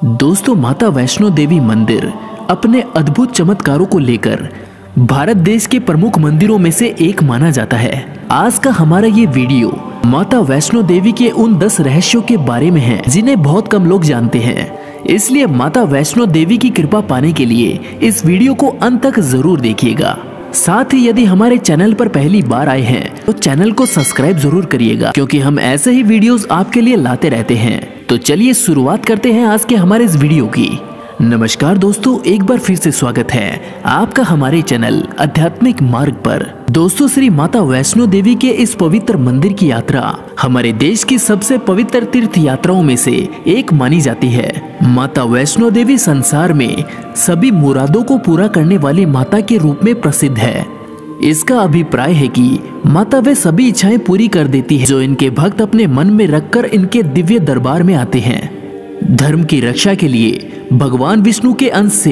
दोस्तों, माता वैष्णो देवी मंदिर अपने अद्भुत चमत्कारों को लेकर भारत देश के प्रमुख मंदिरों में से एक माना जाता है। आज का हमारा ये वीडियो माता वैष्णो देवी के उन 10 रहस्यों के बारे में है जिन्हें बहुत कम लोग जानते हैं। इसलिए माता वैष्णो देवी की कृपा पाने के लिए इस वीडियो को अंत तक जरूर देखिएगा। साथ ही यदि हमारे चैनल पर पहली बार आए हैं तो चैनल को सब्सक्राइब जरूर करिएगा, क्योंकि हम ऐसे ही वीडियोस आपके लिए लाते रहते हैं। तो चलिए शुरुआत करते हैं आज के हमारे इस वीडियो की। नमस्कार दोस्तों, एक बार फिर से स्वागत है आपका हमारे चैनल आध्यात्मिक मार्ग पर। दोस्तों, श्री माता वैष्णो देवी के इस पवित्र मंदिर की यात्रा हमारे देश की सबसे पवित्र तीर्थ यात्राओं में से एक मानी जाती है। माता वैष्णो देवी संसार में सभी मुरादों को पूरा करने वाली माता के रूप में प्रसिद्ध है। इसका अभिप्राय है कि माता वे सभी इच्छाएं पूरी कर देती है जो इनके भक्त अपने मन में रखकर इनके दिव्य दरबार में आते हैं। धर्म की रक्षा के लिए भगवान विष्णु के अंश से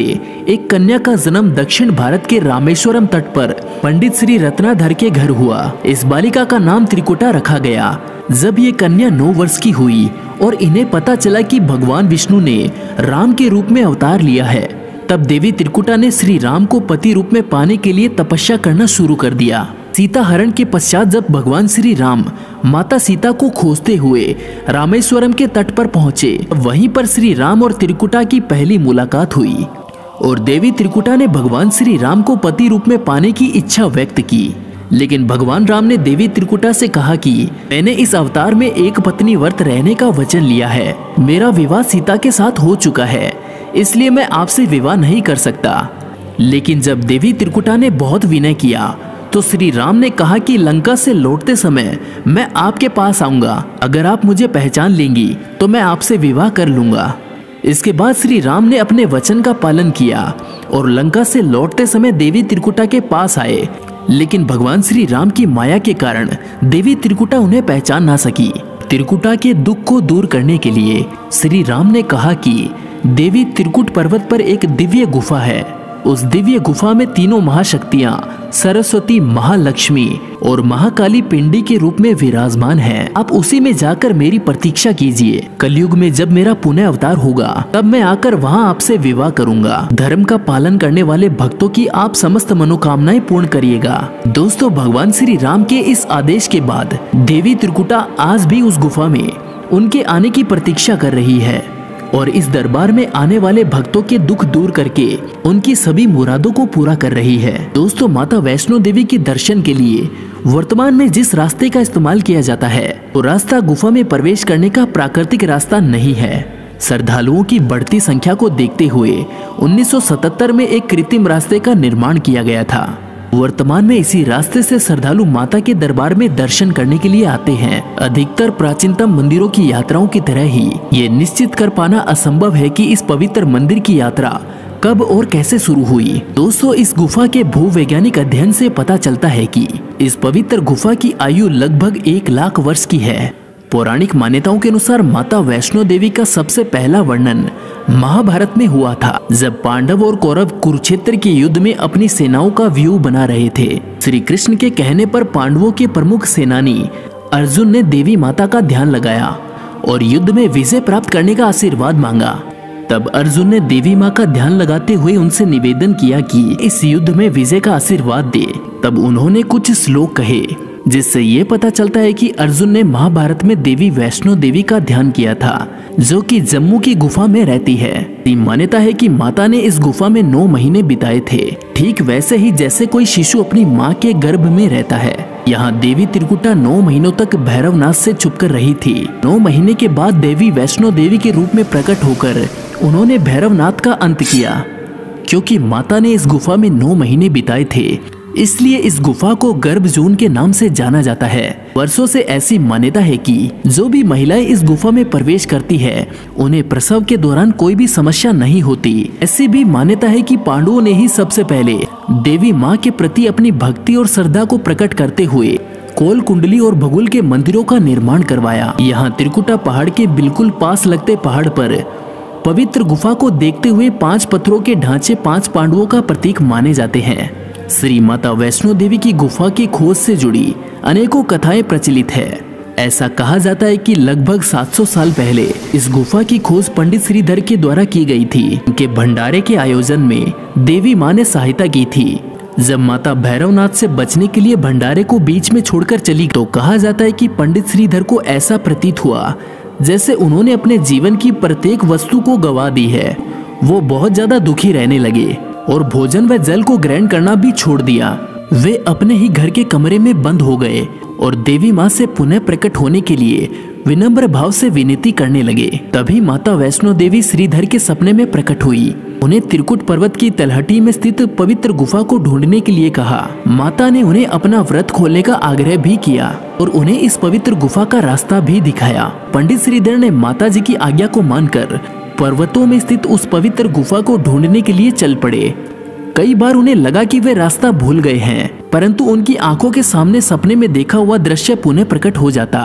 एक कन्या का जन्म दक्षिण भारत के रामेश्वरम तट पर पंडित श्री रत्नाधर के घर हुआ। इस बालिका का नाम त्रिकुटा रखा गया। जब ये कन्या 9 वर्ष की हुई और इन्हें पता चला कि भगवान विष्णु ने राम के रूप में अवतार लिया है, तब देवी त्रिकुटा ने श्री राम को पति रूप में पाने के लिए तपस्या करना शुरू कर दिया। सीता हरण के पश्चात जब भगवान श्री राम माता सीता को खोजते हुए रामेश्वरम के तट पर पहुंचे, वहीं पर श्री राम और त्रिकुटा की पहली मुलाकात हुई और देवी त्रिकुटा ने भगवान श्री राम को पति रूप में पाने की इच्छा व्यक्त की। लेकिन भगवान राम ने देवी त्रिकुटा से कहा कि मैंने इस अवतार में एक पत्नी व्रत रहने का वचन लिया है। मेरा विवाह सीता के साथ हो चुका है, इसलिए मैं आपसे विवाह नहीं कर सकता। लेकिन जब देवी त्रिकुटा ने बहुत विनय किया तो श्री राम ने कहा कि लंका से लौटते समय मैं आपके पास आऊंगा। अगर आप मुझे पहचान लेंगी तो मैं आपसे विवाह कर लूंगा। इसके बाद श्री राम ने अपने वचन का पालन किया और लंका से लौटते समय देवी त्रिकुटा के पास आए। लेकिन भगवान श्री राम की माया के कारण देवी त्रिकुटा उन्हें पहचान ना सकी। त्रिकुटा के दुख को दूर करने के लिए श्री राम ने कहा कि देवी त्रिकुट पर्वत पर एक दिव्य गुफा है। उस दिव्य गुफा में तीनों महाशक्तियां सरस्वती, महालक्ष्मी और महाकाली पिंडी के रूप में विराजमान हैं। आप उसी में जाकर मेरी प्रतीक्षा कीजिए। कलयुग में जब मेरा पुनः अवतार होगा तब मैं आकर वहां आपसे विवाह करूंगा। धर्म का पालन करने वाले भक्तों की आप समस्त मनोकामनाएं पूर्ण करिएगा। दोस्तों, भगवान श्री राम के इस आदेश के बाद देवी त्रिकुटा आज भी उस गुफा में उनके आने की प्रतीक्षा कर रही है और इस दरबार में आने वाले भक्तों के दुख दूर करके उनकी सभी मुरादों को पूरा कर रही है। दोस्तों, माता वैष्णो देवी के दर्शन के लिए वर्तमान में जिस रास्ते का इस्तेमाल किया जाता है वो रास्ता गुफा में प्रवेश करने का प्राकृतिक रास्ता नहीं है। श्रद्धालुओं की बढ़ती संख्या को देखते हुए 1977 में एक कृत्रिम रास्ते का निर्माण किया गया था। वर्तमान में इसी रास्ते से श्रद्धालु माता के दरबार में दर्शन करने के लिए आते हैं। अधिकतर प्राचीनतम मंदिरों की यात्राओं की तरह ही ये निश्चित कर पाना असंभव है कि इस पवित्र मंदिर की यात्रा कब और कैसे शुरू हुई। दोस्तों, इस गुफा के भूवैज्ञानिक अध्ययन से पता चलता है कि इस पवित्र गुफा की आयु लगभग 1 लाख वर्ष की है। पौराणिक मान्यताओं के अनुसार माता वैष्णो देवी का सबसे पहला वर्णन महाभारत में हुआ था, जब पांडव और कौरव कुरुक्षेत्र के युद्ध में अपनी सेनाओं का व्यूह बना रहे थे। श्री कृष्ण के कहने पर पांडवों के प्रमुख सेनानी अर्जुन ने देवी माता का ध्यान लगाया और युद्ध में विजय प्राप्त करने का आशीर्वाद मांगा। तब अर्जुन ने देवी माँ का ध्यान लगाते हुए उनसे निवेदन किया कि इस युद्ध में विजय का आशीर्वाद दे। तब उन्होंने कुछ श्लोक कहे जिससे ये पता चलता है कि अर्जुन ने महाभारत में देवी वैष्णो देवी का ध्यान किया था, जो कि जम्मू की गुफा में रहती है। मान्यता है कि माता ने इस गुफा में 9 महीने बिताए थे, ठीक वैसे ही जैसे कोई शिशु अपनी माँ के गर्भ में रहता है। यहाँ देवी त्रिकुटा 9 महीनों तक भैरवनाथ से छुपकर रही थी। 9 महीने के बाद देवी वैष्णो देवी के रूप में प्रकट होकर उन्होंने भैरवनाथ का अंत किया। क्योंकि माता ने इस गुफा में 9 महीने बिताए थे, इसलिए इस गुफा को गर्भ जून के नाम से जाना जाता है। वर्षों से ऐसी मान्यता है कि जो भी महिलाएं इस गुफा में प्रवेश करती है उन्हें प्रसव के दौरान कोई भी समस्या नहीं होती। ऐसी भी मान्यता है कि पांडवों ने ही सबसे पहले देवी माँ के प्रति अपनी भक्ति और श्रद्धा को प्रकट करते हुए कोल कुंडली और भगुल के मंदिरों का निर्माण करवाया। यहाँ त्रिकुटा पहाड़ के बिल्कुल पास लगते पहाड़ पर पवित्र गुफा को देखते हुए 5 पत्थरों के ढांचे 5 पांडवों का प्रतीक माने जाते हैं। श्री माता वैष्णो देवी की गुफा की खोज से जुड़ी अनेकों कथाएं प्रचलित है। ऐसा कहा जाता है कि लगभग 700 साल पहले इस गुफा की खोज पंडित श्रीधर के द्वारा की गई थी। उनके भंडारे के आयोजन में देवी माँ ने सहायता की थी। जब माता भैरवनाथ से बचने के लिए भंडारे को बीच में छोड़कर चली तो कहा जाता है कि पंडित श्रीधर को ऐसा प्रतीत हुआ जैसे उन्होंने अपने जीवन की प्रत्येक वस्तु को गंवा दी है। वो बहुत ज्यादा दुखी रहने लगे और भोजन व जल को ग्रहण करना भी छोड़ दिया। वे अपने ही घर के कमरे में बंद हो गए और देवी माँ से पुनः प्रकट होने के लिए विनम्र भाव से विनती करने लगे। तभी माता वैष्णो देवी श्रीधर के सपने में प्रकट हुई। उन्हें त्रिकुट पर्वत की तलहटी में स्थित पवित्र गुफा को ढूंढने के लिए कहा। माता ने उन्हें अपना व्रत खोलने का आग्रह भी किया और उन्हें इस पवित्र गुफा का रास्ता भी दिखाया। पंडित श्रीधर ने माता जी की आज्ञा को मानकर पर्वतों में स्थित उस पवित्र गुफा को ढूंढने के लिए चल पड़े। कई बार उन्हें लगा कि वे रास्ता भूल गए हैं, परंतु उनकी आंखों के सामने सपने में देखा हुआ दृश्य पुनः प्रकट हो जाता।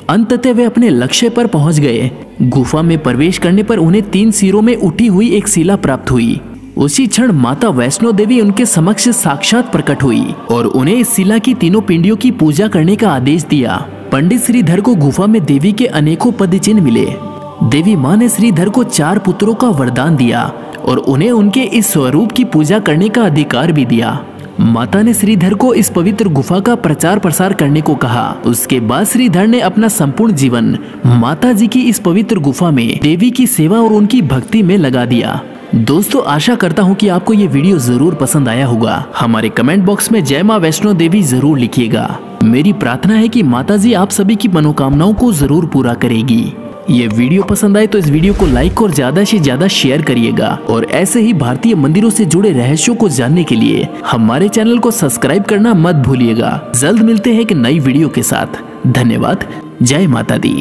अंततः वे अपने लक्ष्य पर पहुंच गए। गुफा में प्रवेश करने पर उन्हें 3 सिरों में उठी हुई एक शिला प्राप्त हुई। उसी क्षण माता वैष्णो देवी उनके समक्ष साक्षात प्रकट हुई और उन्हें इस शिला की तीनों पिंडियों की पूजा करने का आदेश दिया। पंडित श्रीधर को गुफा में देवी के अनेकों पद चिन्ह मिले। देवी माँ ने श्रीधर को 4 पुत्रों का वरदान दिया और उन्हें उनके इस स्वरूप की पूजा करने का अधिकार भी दिया। माता ने श्रीधर को इस पवित्र गुफा का प्रचार प्रसार करने को कहा। उसके बाद श्रीधर ने अपना संपूर्ण जीवन माता जी की इस पवित्र गुफा में देवी की सेवा और उनकी भक्ति में लगा दिया। दोस्तों, आशा करता हूँ कि आपको ये वीडियो जरूर पसंद आया होगा। हमारे कमेंट बॉक्स में जय माँ वैष्णो देवी जरूर लिखिएगा। मेरी प्रार्थना है कि माता जी आप सभी की मनोकामनाओं को जरूर पूरा करेगी। ये वीडियो पसंद आए तो इस वीडियो को लाइक और ज्यादा से ज्यादा शेयर करिएगा और ऐसे ही भारतीय मंदिरों से जुड़े रहस्यों को जानने के लिए हमारे चैनल को सब्सक्राइब करना मत भूलिएगा। जल्द मिलते हैं एक नई वीडियो के साथ। धन्यवाद। जय माता दी।